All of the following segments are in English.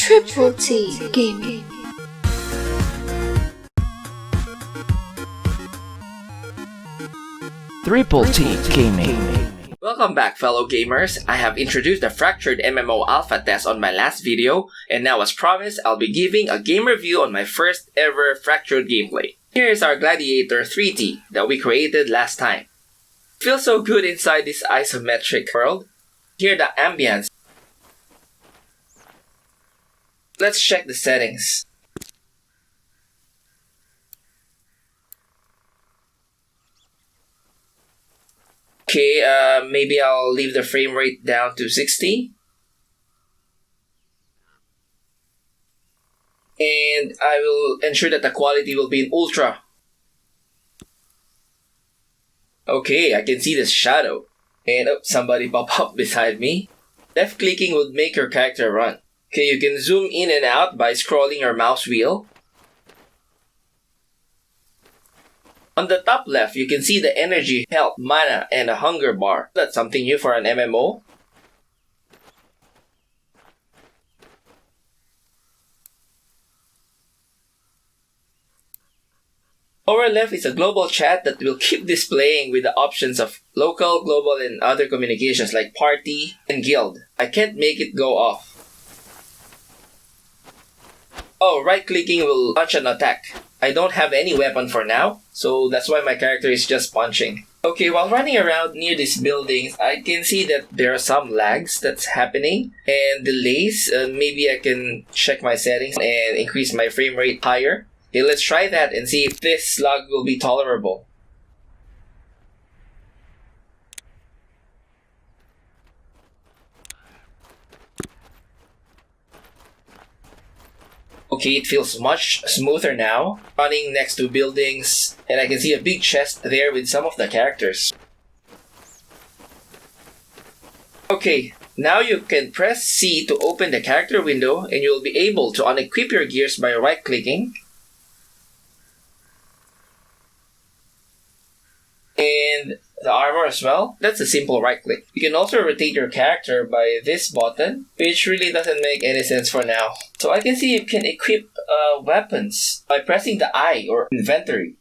Triple T Gaming. Triple T Gaming. Welcome back, fellow gamers. I have introduced the Fractured MMO alpha test on my last video, and now as promised, I'll be giving a game review on my first ever Fractured gameplay. Here is our Gladiator 3T that we created last time. Feels so good inside this isometric world. Hear the ambience. Let's check the settings. Okay, maybe I'll leave the frame rate down to 60. And I will ensure that the quality will be in ultra. Okay, I can see the shadow. And somebody pop up beside me. Left clicking would make your character run. Okay, you can zoom in and out by scrolling your mouse wheel. On the top left, you can see the energy, health, mana, and a hunger bar. That's something new for an MMO. Lower left is a global chat that will keep displaying with the options of local, global, and other communications like party and guild. I can't make it go off. Oh, right-clicking will launch an attack. I don't have any weapon for now, so that's why my character is just punching. Okay, while running around near these buildings, I can see that there are some lags that's happening and delays. Maybe I can check my settings and increase my frame rate higher. Okay, let's try that and see if this lag will be tolerable. Okay, it feels much smoother now. Running next to buildings, and I can see a big chest there with some of the characters. Okay, now you can press C to open the character window, and you'll be able to unequip your gears by right-clicking. And the armor as well. That's a simple right click. You can also rotate your character by this button, which really doesn't make any sense for now. So I can see you can equip weapons by pressing the I or inventory.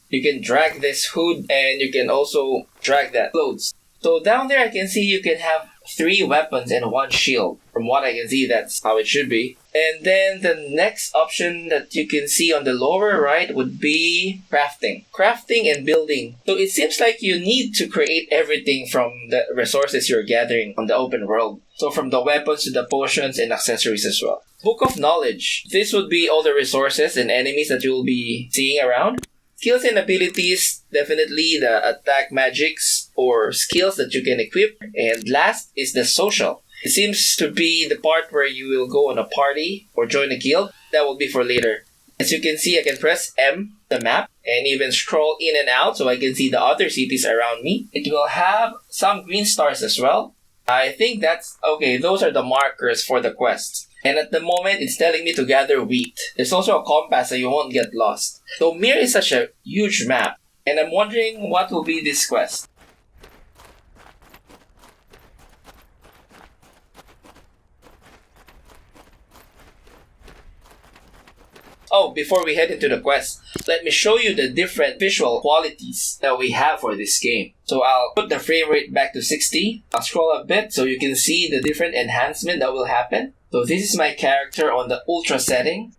You can drag this hood and you can also drag that clothes. So down there I can see you can have 3 weapons and 1 shield. From what I can see, that's how it should be. And then the next option that you can see on the lower right would be crafting. Crafting and building. So it seems like you need to create everything from the resources you're gathering on the open world. So from the weapons to the potions and accessories as well. Book of Knowledge. This would be all the resources and enemies that you'll be seeing around. Skills and abilities, definitely the attack magics or skills that you can equip. And last is the social. It seems to be the part where you will go on a party or join a guild. That will be for later. As you can see, I can press M, the map, and even scroll in and out so I can see the other cities around me. It will have some green stars as well. I think that's okay. Those are the markers for the quests. And at the moment, it's telling me to gather wheat. There's also a compass so you won't get lost. So Mir is such a huge map, and I'm wondering what will be this quest. Oh, before we head into the quest, let me show you the different visual qualities that we have for this game. So I'll put the frame rate back to 60. I'll scroll a bit so you can see the different enhancement that will happen. So this is my character on the ultra setting.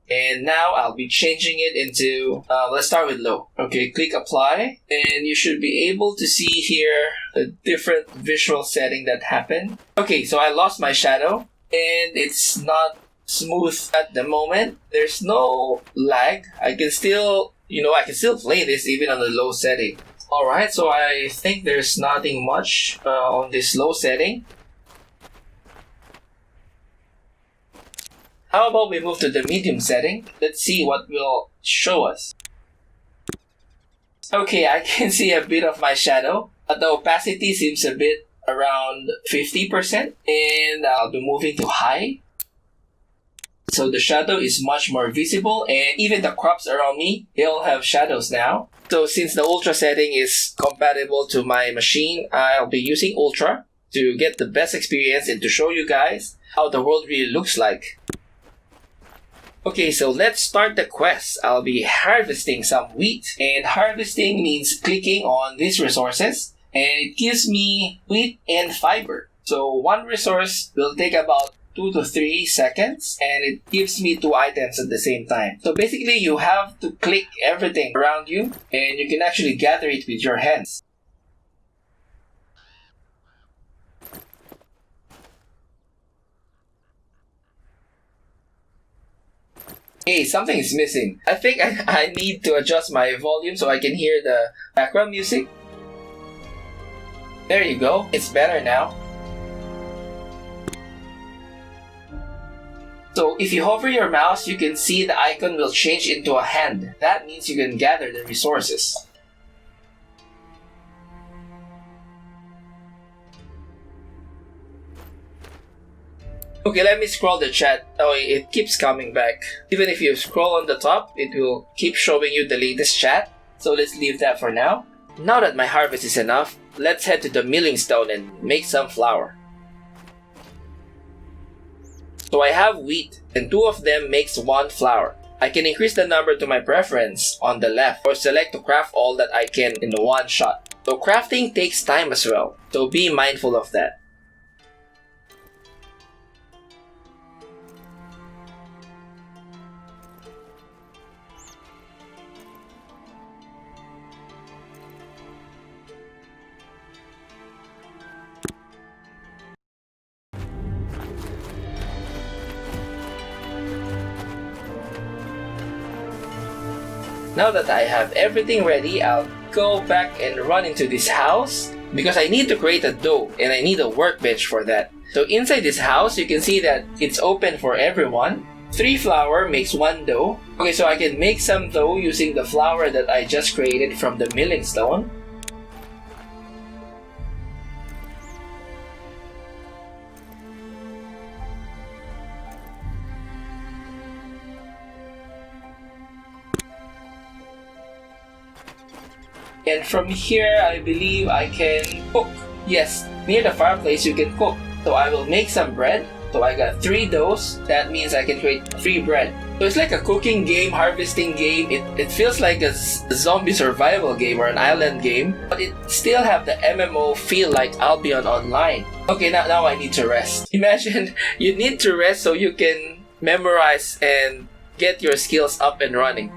And now I'll be changing it into, let's start with low. Okay, click apply. And you should be able to see here the different visual setting that happened. Okay, so I lost my shadow. And it's not smooth at the moment. There's no lag. I can still play this even on the low setting. Alright, so I think there's nothing much on this low setting. How about we move to the medium setting? Let's see what will show us. Okay, I can see a bit of my shadow. The opacity seems a bit around 50%. And I'll be moving to high. So the shadow is much more visible, and even the crops around me, they all have shadows now. So since the Ultra setting is compatible to my machine, I'll be using Ultra to get the best experience and to show you guys how the world really looks like. Okay, so let's start the quest. I'll be harvesting some wheat, and harvesting means clicking on these resources, and it gives me wheat and fiber. So one resource will take about 2 to 3 seconds, and it gives me 2 items at the same time. So basically, you have to click everything around you, and you can actually gather it with your hands. Hey, something is missing. I think I need to adjust my volume so I can hear the background music. There you go. It's better now. So if you hover your mouse, you can see the icon will change into a hand. That means you can gather the resources. Okay, let me scroll the chat. Oh, it keeps coming back. Even if you scroll on the top, it will keep showing you the latest chat. So let's leave that for now. Now that my harvest is enough, let's head to the milling stone and make some flour. So I have wheat, and 2 of them makes 1 flour. I can increase the number to my preference on the left, or select to craft all that I can in one shot. So crafting takes time as well, so be mindful of that. Now that I have everything ready, I'll go back and run into this house because I need to create a dough and I need a workbench for that. So inside this house, you can see that it's open for everyone. 3 flour makes 1 dough. Okay, so I can make some dough using the flour that I just created from the milling stone. And from here, I believe I can cook. Yes, near the fireplace you can cook. So I will make some bread. So I got 3 doughs. That means I can create 3 bread. So it's like a cooking game, harvesting game. It feels like a zombie survival game or an island game. But it still have the MMO feel like Albion Online. Okay, now I need to rest. Imagine you need to rest so you can memorize and get your skills up and running.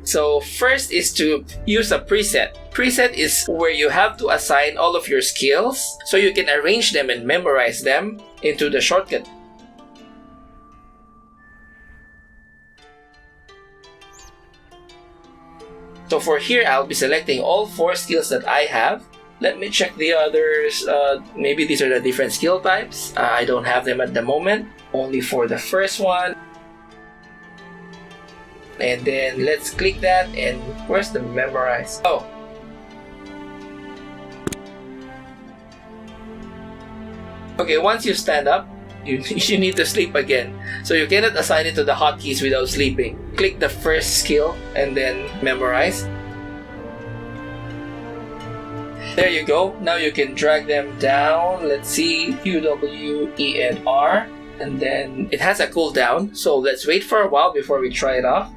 So first is to use a preset. Preset is where you have to assign all of your skills so you can arrange them and memorize them into the shortcut. So for here, I'll be selecting all 4 skills that I have. Let me check the others. Maybe these are the different skill types. I don't have them at the moment. Only for the first one. And then let's click that, and where's the memorize? Oh. Okay, once you stand up, you need to sleep again. So you cannot assign it to the hotkeys without sleeping. Click the first skill and then memorize. There you go. Now you can drag them down. Let's see, Q, W, E, and R. And then it has a cooldown. So let's wait for a while before we try it off.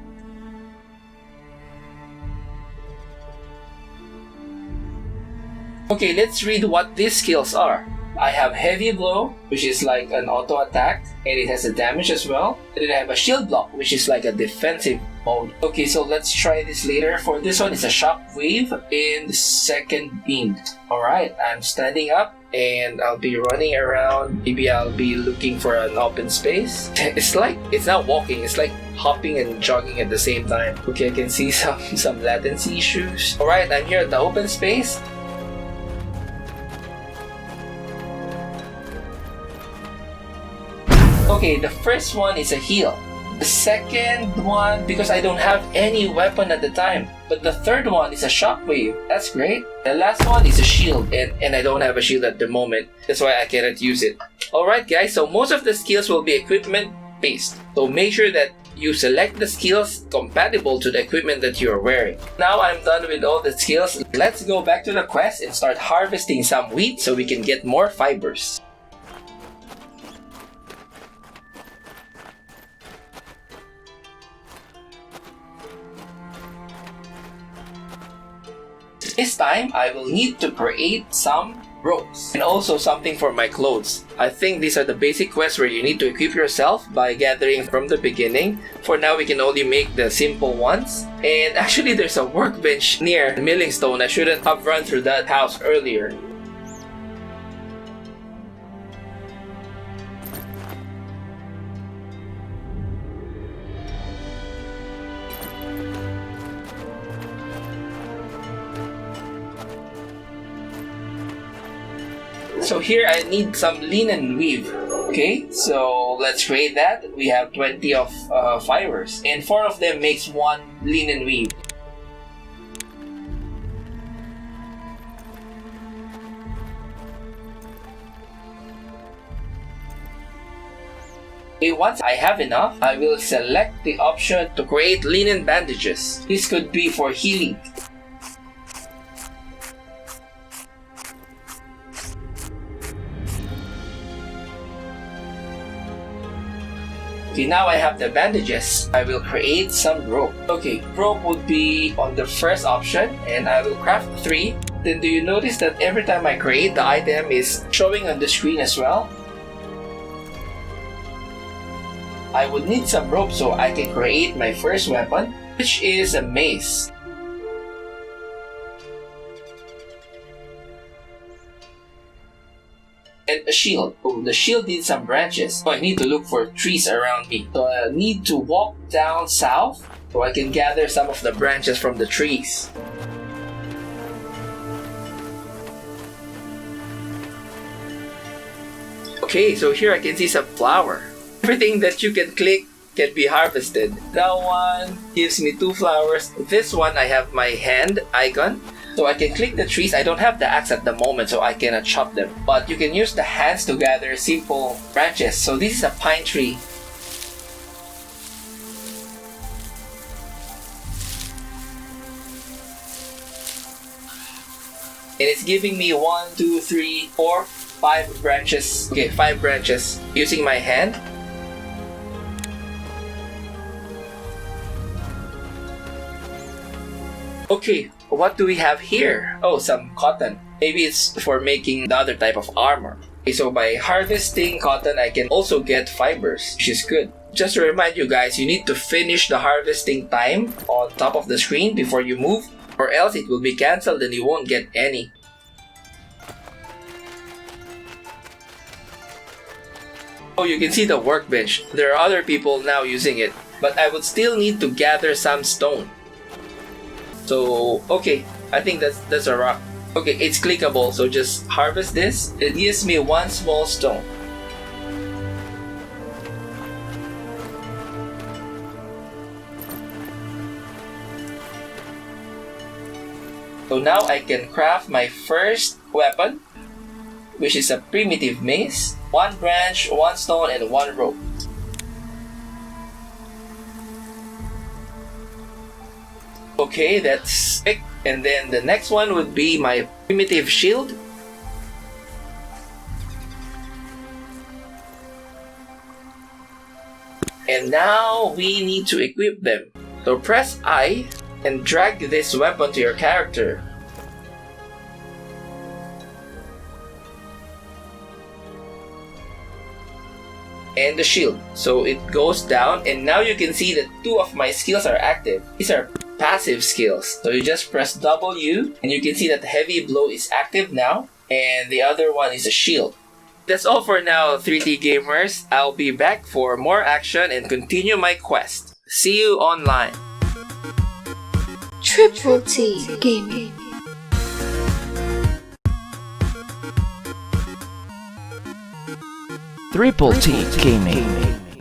Okay, let's read what these skills are. I have heavy blow, which is like an auto attack, and it has a damage as well. And then I have a shield block, which is like a defensive mode. Okay, so let's try this later. For this one, it's a shock wave in the second beam. Alright, I'm standing up and I'll be running around. Maybe I'll be looking for an open space. It's not walking, it's like hopping and jogging at the same time. Okay, I can see some latency issues. Alright, I'm here at the open space. Okay, the first one is a heal. The second one, because I don't have any weapon at the time. But the third one is a shockwave. That's great. The last one is a shield, and I don't have a shield at the moment. That's why I cannot use it. Alright guys, so most of the skills will be equipment based. So make sure that you select the skills compatible to the equipment that you're wearing. Now I'm done with all the skills. Let's go back to the quest and start harvesting some wheat so we can get more fibers. This time, I will need to create some ropes and also something for my clothes. I think these are the basic quests where you need to equip yourself by gathering from the beginning. For now, we can only make the simple ones. And actually, there's a workbench near milling stone. I shouldn't have run through that house earlier. So here I need some linen weave. Okay, so let's create that. We have 20 of fibers, and 4 of them makes 1 linen weave. Okay, once I have enough, I will select the option to create linen bandages. This could be for healing. Okay, now I have the bandages. I will create some rope. Okay, rope would be on the first option, and I will craft 3. Then do you notice that every time I create, the item is showing on the screen as well? I would need some rope so I can create my first weapon, which is a mace. And a shield. Oh, the shield needs some branches. So I need to look for trees around me. So I need to walk down south so I can gather some of the branches from the trees. Okay, so here I can see some flower. Everything that you can click can be harvested. That one gives me 2 flowers. This one I have my hand icon. So I can click the trees. I don't have the axe at the moment, so I cannot chop them. But you can use the hands to gather simple branches. So this is a pine tree. And it's giving me 1, 2, 3, 4, 5 branches. Okay, 5 branches using my hand. Okay, what do we have here? Oh, some cotton. Maybe it's for making the other type of armor. Okay, so by harvesting cotton, I can also get fibers, which is good. Just to remind you guys, you need to finish the harvesting time on top of the screen before you move, or else it will be cancelled and you won't get any. Oh, you can see the workbench. There are other people now using it, but I would still need to gather some stone. So, okay, I think that's a rock. Okay, it's clickable, so just harvest this. It gives me 1 small stone. So now I can craft my first weapon, which is a primitive mace. 1 branch, 1 stone, and 1 rope. Okay, that's it. And then the next one would be my primitive shield. And now we need to equip them. So press I and drag this weapon to your character. And the shield. So it goes down, and now you can see that 2 of my skills are active. These are passive skills. So you just press W and you can see that the heavy blow is active now, and the other one is a shield. That's all for now, 3T gamers. I'll be back for more action and continue my quest. See you online. Triple T Gaming. Triple T Gaming.